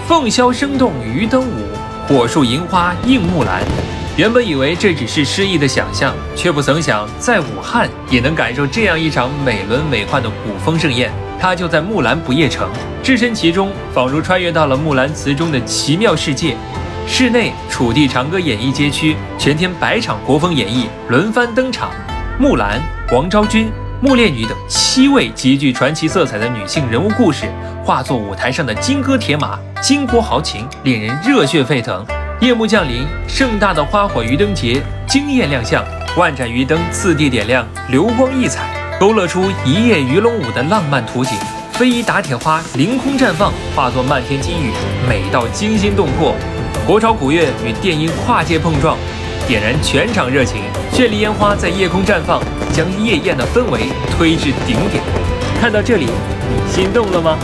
凤箫声动渔灯舞，火树银花映木兰。原本以为这只是诗意的想象，却不曾想在武汉也能感受这样一场美轮美奂的古风盛宴。它就在木兰不夜城，置身其中，仿如穿越到了木兰辞中的奇妙世界。室内楚地长歌演艺街区，全天百场国风演绎轮番登场，木兰、王昭君、木烈女等7位极具传奇色彩的女性人物故事，化作舞台上的金戈铁马，巾帼豪情，令人热血沸腾。夜幕降临，盛大的花火渔灯节惊艳亮相，万盏鱼灯次第点亮，流光溢彩，勾勒出一夜鱼龙舞的浪漫图景。飞衣打铁花凌空绽放，化作漫天金雨，美到惊心动魄。国潮古乐与电音跨界碰撞，点燃全场热情。绚丽烟花在夜空绽放，将夜宴的氛围推至顶点。看到这里，你心动了吗？